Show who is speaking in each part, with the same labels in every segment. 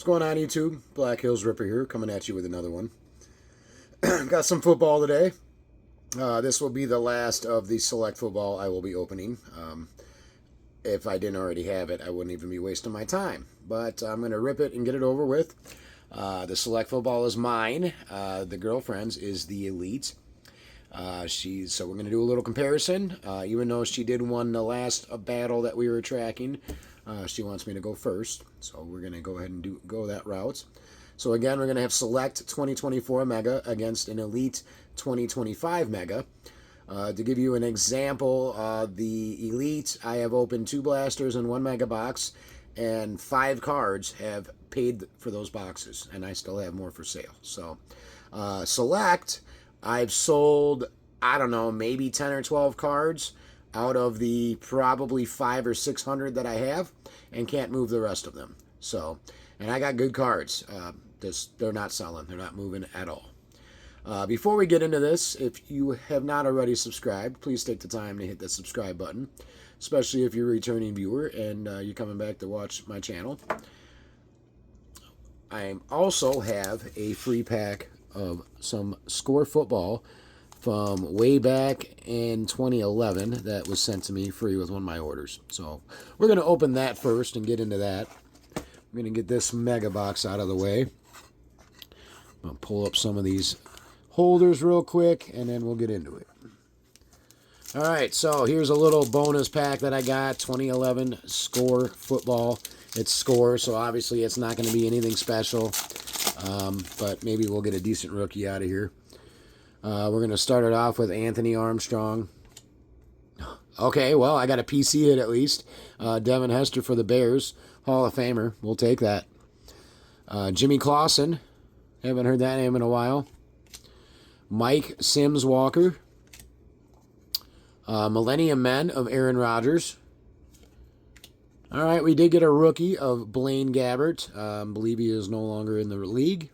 Speaker 1: What's going on, YouTube? Black Hills Ripper here, coming at you with another one. Got some football today. This will be the last of the select football I will be opening. If I didn't already have it, I wouldn't even be wasting my time. But I'm going to rip it and get it over with. The select football is mine. The girlfriend's is the elite. So we're going to do a little comparison. Even though she did win the last battle that we were tracking, she wants me to go first. So we're going to go ahead and go that route. So again, we're going to have select 2024 Mega against an elite 2025 Mega. To give you an example, the elite, I have opened 2 blasters and 1 mega box, and 5 cards have paid for those boxes, and I still have more for sale. So select, I've sold, I don't know, maybe 10 or 12 cards out of the probably 500 or 600 that I have, and can't move the rest of them. So, and I got good cards. They're not selling. They're not moving at all. Before we get into this, if you have not already subscribed, please take the time to hit that subscribe button, especially if you're a returning viewer and you're coming back to watch my channel. I also have a free pack of some Score Football from way back in 2011 that was sent to me free with one of my orders. So we're going to open that first and get into that. We're going to get this mega box out of the way. I'm going to pull up some of these holders real quick, and then we'll get into it. All right, so here's a little bonus pack that I got, 2011 Score Football. It's Score, so obviously it's not going to be anything special, but maybe we'll get a decent rookie out of here. We're going to start it off with Anthony Armstrong. Okay, well, I got a PC hit at least. Devin Hester for the Bears, Hall of Famer. We'll take that. Jimmy Clausen. Haven't heard that name in a while. Mike Sims Walker. Millennium Men of Aaron Rodgers. All right, we did get a rookie of Blaine Gabbert. I believe he is no longer in the league.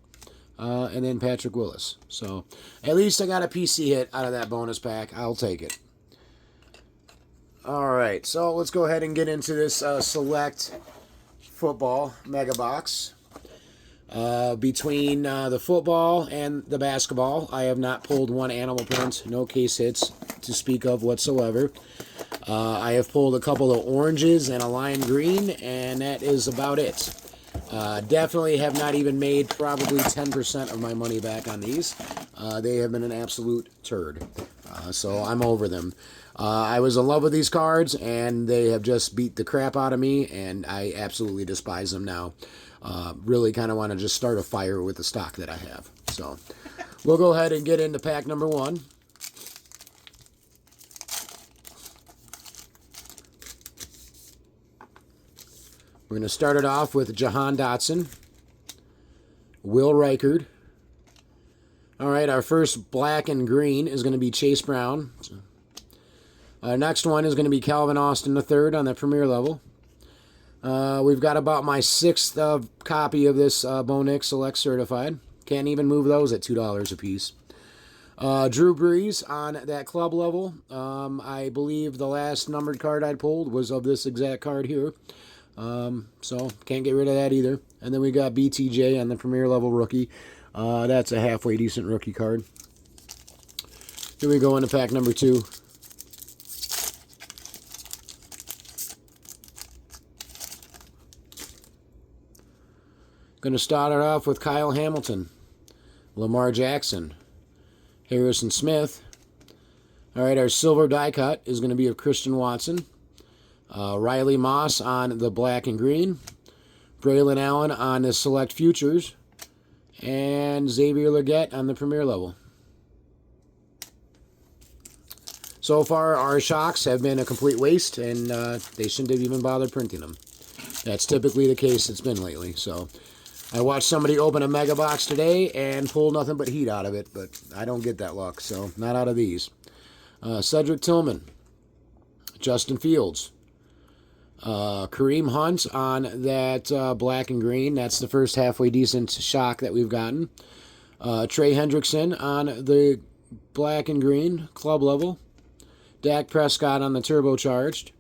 Speaker 1: And then Patrick Willis. So at least I got a PC hit out of that bonus pack. I'll take it. All right, so let's go ahead and get into this select football mega box. Between the football and the basketball, I have not pulled one animal print, no case hits to speak of whatsoever. I have pulled a couple of oranges and a lime green, and that is about it. Definitely have not even made probably 10% of my money back on these. They have been an absolute turd. So I'm over them. I was in love with these cards, and they have just beat the crap out of me, and I absolutely despise them now. Really kind of want to just start a fire with the stock that I have. So we'll go ahead and get into pack number 1. We're going to start it off with Jahan Dotson, Will Reichard. All right, our first black and green is going to be Chase Brown. Our next one is going to be Calvin Austin III on the premier level. We've got about my 6th copy of this Bo Nix Select Certified. Can't even move those at $2 a piece. Drew Brees on that club level. I believe the last numbered card I pulled was of this exact card here. So can't get rid of that either. And then we got BTJ on the premier level rookie. That's a halfway decent rookie card. Here we go into pack number 2. Going to start it off with Kyle Hamilton, Lamar Jackson, Harrison Smith. All right, our silver die cut is going to be of Christian Watson. Riley Moss on the black and green. Braylon Allen on the select futures. And Xavier Legette on the premier level. So far, our shocks have been a complete waste, and they shouldn't have even bothered printing them. That's typically the case it's been lately. So I watched somebody open a mega box today and pull nothing but heat out of it, but I don't get that luck, so not out of these. Cedric Tillman, Justin Fields, Kareem Hunt on that black and green. That's the first halfway decent shock that we've gotten. Trey Hendrickson on the black and green club level. Dak Prescott on the turbocharged.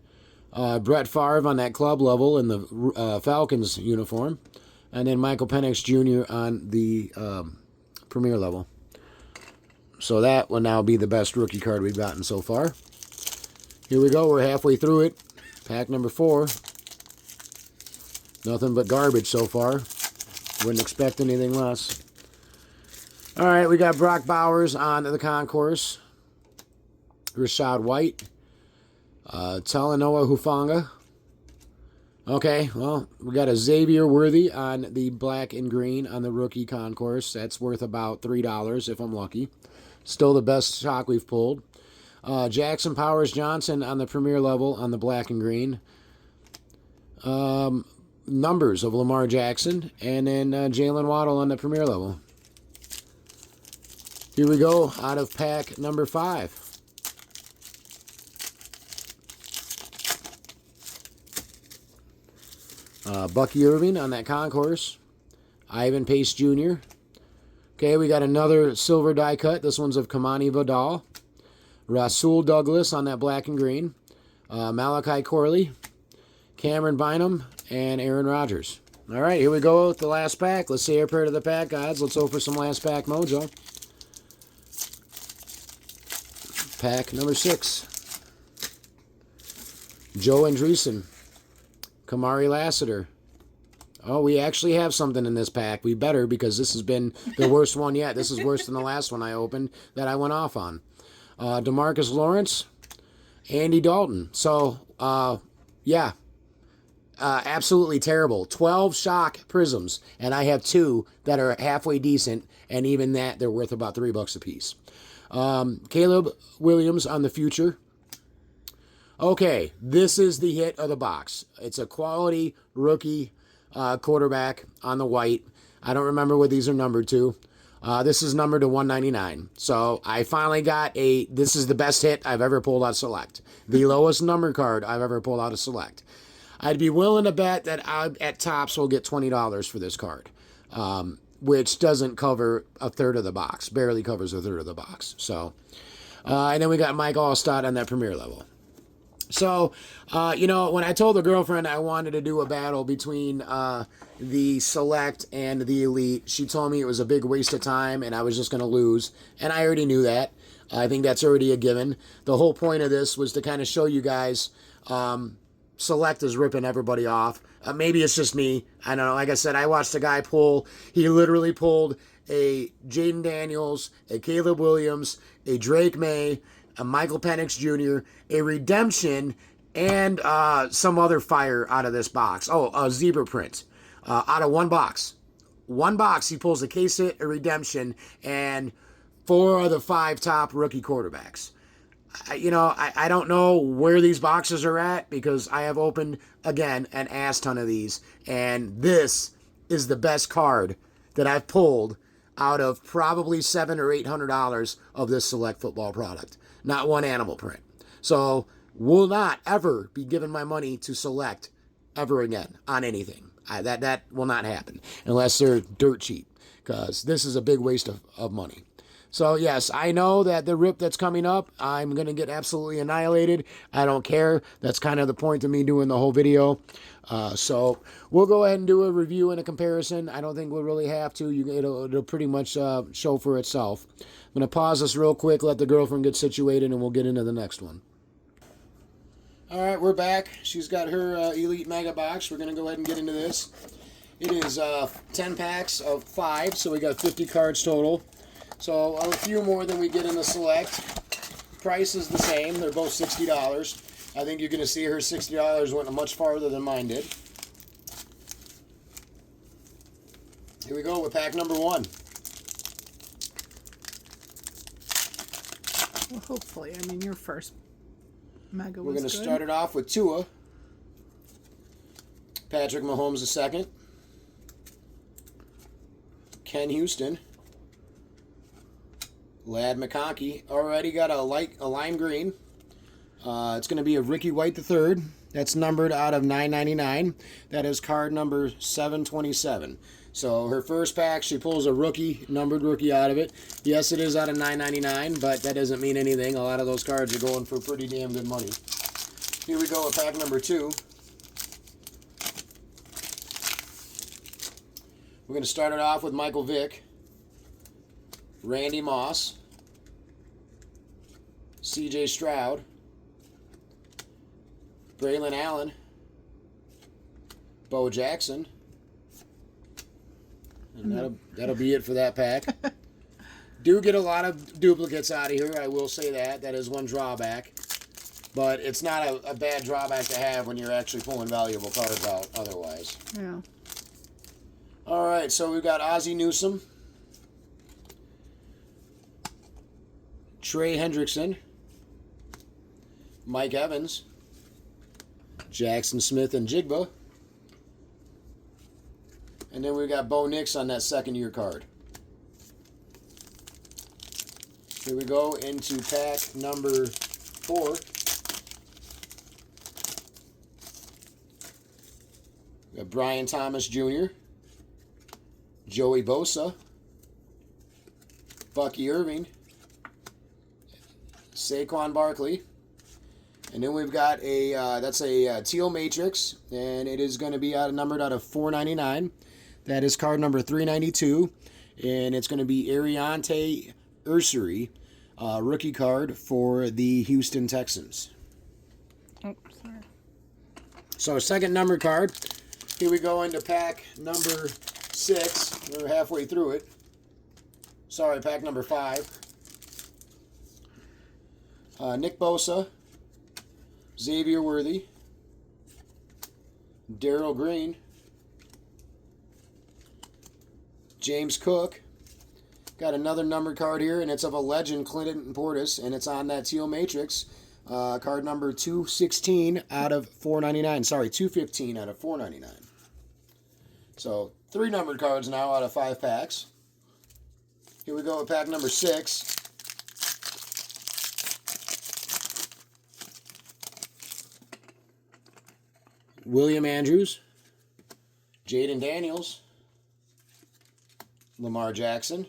Speaker 1: Brett Favre on that club level in the Falcons uniform. And then Michael Penix Jr. on the Premier level. So that will now be the best rookie card we've gotten so far. Here we go. We're halfway through it. Pack number 4. Nothing but garbage so far. Wouldn't expect anything less. All right, we got Brock Bowers on the concourse. Rashad White. Talanoa Hufanga. Okay, well, we got a Xavier Worthy on the black and green on the rookie concourse. That's worth about $3 if I'm lucky. Still the best shock we've pulled. Jackson Powers Johnson on the Premier level on the black and green. Numbers of Lamar Jackson. And then Jalen Waddle on the Premier level. Here we go out of pack number 5. Bucky Irving on that concourse. Ivan Pace Jr. Okay, we got another silver die cut. This one's of Kamani Vidal. Rasul Douglas on that black and green. Malachi Corley. Cameron Bynum. And Aaron Rodgers. All right, here we go with the last pack. Let's say our prayer to the pack gods. Let's hope for some last pack mojo. Pack number 6. Joe Andreessen. Kamari Lassiter. Oh, we actually have something in this pack. We better, because this has been the worst one yet. This is worse than the last one I opened that I went off on. DeMarcus Lawrence. Andy Dalton. So, yeah. Absolutely terrible. 12 shock prisms, and I have 2 that are halfway decent, and even that, they're worth about $3 a piece. Caleb Williams on the future. Okay, this is the hit of the box. It's a quality rookie quarterback on the white. I don't remember what these are numbered to. This is numbered to 199. So I finally got this is the best hit I've ever pulled out of Select. The lowest number card I've ever pulled out of Select. I'd be willing to bet that at Topps we'll get $20 for this card. Which doesn't cover a third of the box. Barely covers a third of the box. So, and then we got Mike Allstott on that Premier level. So, you know, when I told the girlfriend I wanted to do a battle between the Select and the Elite, she told me it was a big waste of time and I was just going to lose. And I already knew that. I think that's already a given. The whole point of this was to kind of show you guys Select is ripping everybody off. Maybe it's just me. I don't know. Like I said, I watched a guy pull. He literally pulled a Jaden Daniels, a Caleb Williams, a Drake May, a Michael Penix Jr., a redemption, and some other fire out of this box. Oh, a zebra print out of one box. One box, he pulls a case hit, a redemption, and 4 of the 5 top rookie quarterbacks. You know, I don't know where these boxes are at because I have opened, again, an ass ton of these. And this is the best card that I've pulled out of probably $700 or $800 of this Select football product. Not one animal print. So, will not ever be giving my money to Select ever again on anything. That will not happen unless they're dirt cheap, because this is a big waste of money. So, yes, I know that the rip that's coming up, I'm going to get absolutely annihilated. I don't care. That's kind of the point of me doing the whole video. So, we'll go ahead and do a review and a comparison. I don't think we'll really have to. It'll pretty much show for itself. I'm going to pause this real quick, let the girlfriend get situated, and we'll get into the next one. All right, we're back. She's got her Elite Mega Box. We're going to go ahead and get into this. It is 10 packs of 5, so we got 50 cards total. So a few more than we get in the Select. Price is the same. They're both $60. I think you're going to see her $60 went much farther than mine did. Here we go with pack number 1.
Speaker 2: Well, hopefully. I mean, your first Mega was
Speaker 1: We're going to
Speaker 2: good.
Speaker 1: start it off with Tua. Patrick Mahomes II. Ken Houston. Ladd McConkey. Already got a lime green. It's going to be a Ricky White III. That's numbered out of 999. That is card number 727. So her first pack, she pulls a numbered rookie out of it. Yes, it is out of 999, but that doesn't mean anything. A lot of those cards are going for pretty damn good money. Here we go with pack number 2. We're going to start it off with Michael Vick, Randy Moss, C.J. Stroud, Braylon Allen, Bo Jackson. And that'll be it for that pack. Do get a lot of duplicates out of here, I will say that. That is one drawback. But it's not a bad drawback to have when you're actually pulling valuable cards out otherwise.
Speaker 2: Yeah.
Speaker 1: All right, so we've got Ozzie Newsome, Trey Hendrickson, Mike Evans, Jackson Smith and Jigba. And then we've got Bo Nix on that second-year card. Here we go into pack number 4. We got Brian Thomas Jr., Joey Bosa, Bucky Irving, Saquon Barkley. And then we've got that's a teal matrix, and it is going to be numbered out of 499. That is card number 392, and it's going to be Ariante Ursary, rookie card for the Houston Texans.
Speaker 2: Oh, sorry.
Speaker 1: So second number card. Here we go into pack number 6. We're halfway through it. Sorry, pack number 5. Nick Bosa, Xavier Worthy, Darrell Green, James Cook. Got another numbered card here, and it's of a legend, Clinton Portis, and it's on that teal matrix. Card number 216 out of 499. Sorry, 215 out of 499. So 3 numbered cards now out of 5 packs. Here we go with pack number 6. William Andrews, Jaden Daniels, Lamar Jackson,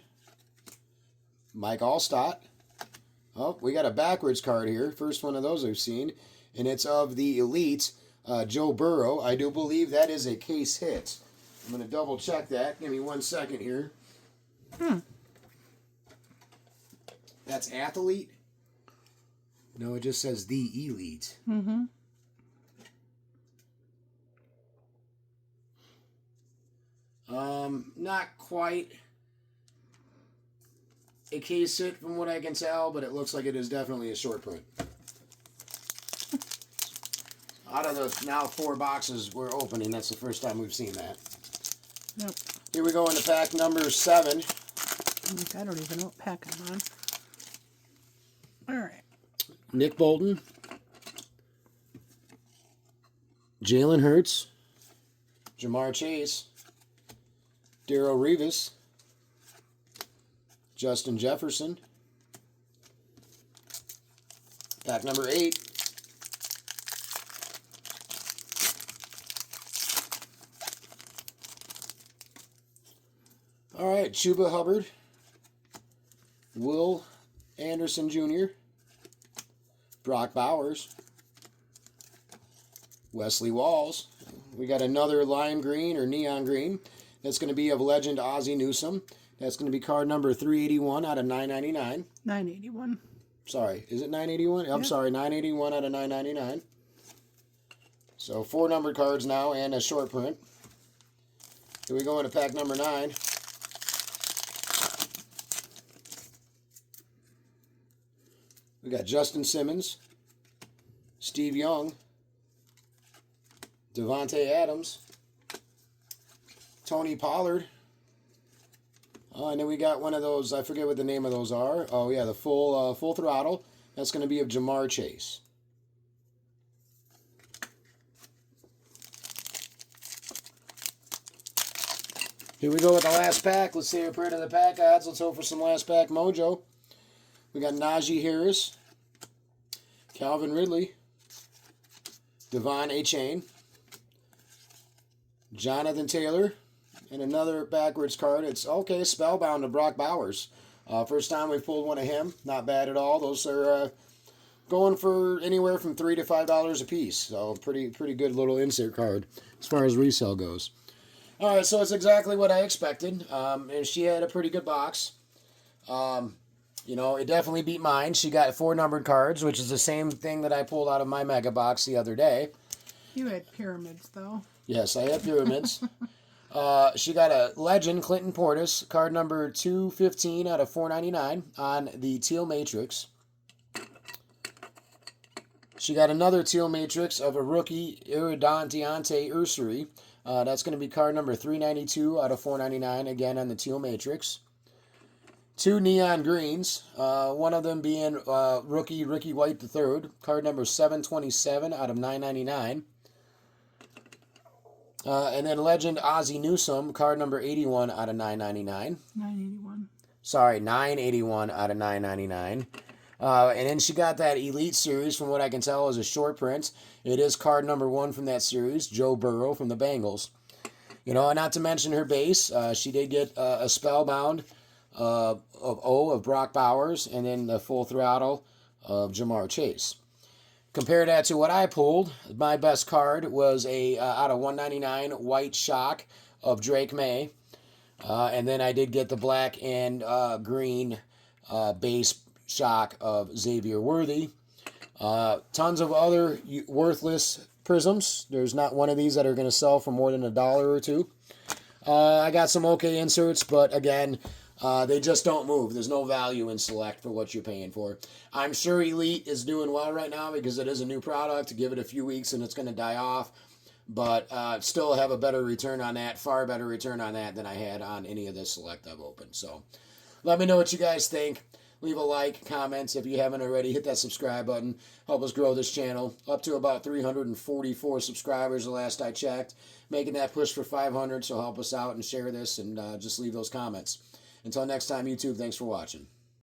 Speaker 1: Mike Allstott. Oh, we got a backwards card here. First one of those I've seen. And it's of the elite, Joe Burrow. I do believe that is a case hit. I'm going to double check that. Give me 1 second here. That's athlete? No, it just says the elite.
Speaker 2: Mm-hmm.
Speaker 1: Not quite a case hit from what I can tell, but it looks like it is definitely a short print. Out of the now 4 boxes we're opening, that's the first time we've seen that.
Speaker 2: Yep.
Speaker 1: Here we go into pack number 7.
Speaker 2: I don't even know what pack I'm on. All right.
Speaker 1: Nick Bolton, Jalen Hurts, Jamar Chase, Darrelle Revis, Justin Jefferson. Pack number 8. All right, Chuba Hubbard, Will Anderson Jr., Brock Bowers, Wesley Walls. We got another lime green or neon green. That's going to be of legend Ozzie Newsome. That's going to be card number 381 out of 999.
Speaker 2: 981.
Speaker 1: Sorry, is it 981? I'm sorry, 981 out of 999. So 4 numbered cards now and a short print. Here we go into pack number 9. We got Justin Simmons, Steve Young, Devontae Adams, Tony Pollard. And then we got one of those, I forget what the name of those are. Oh, yeah, the full throttle. That's going to be of Jamar Chase. Here we go with the last pack. Let's say a prayer to the pack odds. Let's hope for some last pack mojo. We got Najee Harris, Calvin Ridley, Devon Achane, Jonathan Taylor, and another backwards card. It's okay, Spellbound to Brock Bowers. First time we've pulled one of him. Not bad at all. Those are going for anywhere from $3 to $5 a piece. So pretty good little insert card as far as resale goes. All right, so it's exactly what I expected. And she had a pretty good box. It definitely beat mine. She got 4 numbered cards, which is the same thing that I pulled out of my mega box the other day.
Speaker 2: You had pyramids, though.
Speaker 1: Yes, I have pyramids. She got a Legend, Clinton Portis, card number 215 out of 499 on the Teal Matrix. She got another Teal Matrix of a rookie, Iridantiante Ursary. That's going to be card number 392 out of 499, again on the Teal Matrix. 2 neon greens, one of them being rookie Ricky White III, card number 727 out of 999. And then Legend Ozzie Newsome, card number 81 out of 999.
Speaker 2: 981.
Speaker 1: Sorry, 981 out of 999. And then she got that Elite Series, from what I can tell, is a short print. It is card number 1 from that series, Joe Burrow from the Bengals. Not to mention her base, she did get a Spellbound of Brock Bowers, and then the Full Throttle of Jamar Chase. Compare that to what I pulled. My best card was a out of 199 White Shock of Drake May. And then I did get the black and green base shock of Xavier Worthy. Tons of other worthless prisms. There's not one of these that are going to sell for more than $1 or $2. I got some okay inserts, but again, they just don't move. There's no value in Select for what you're paying for. I'm sure Elite is doing well right now because it is a new product. Give it a few weeks and it's going to die off. But still have a better return on that, far better return on that than I had on any of this Select I've opened. So let me know what you guys think. Leave a like, comments. If you haven't already, hit that subscribe button. Help us grow this channel. Up to about 344 subscribers the last I checked. Making that push for 500, so help us out and share this and just leave those comments. Until next time, YouTube, thanks for watching.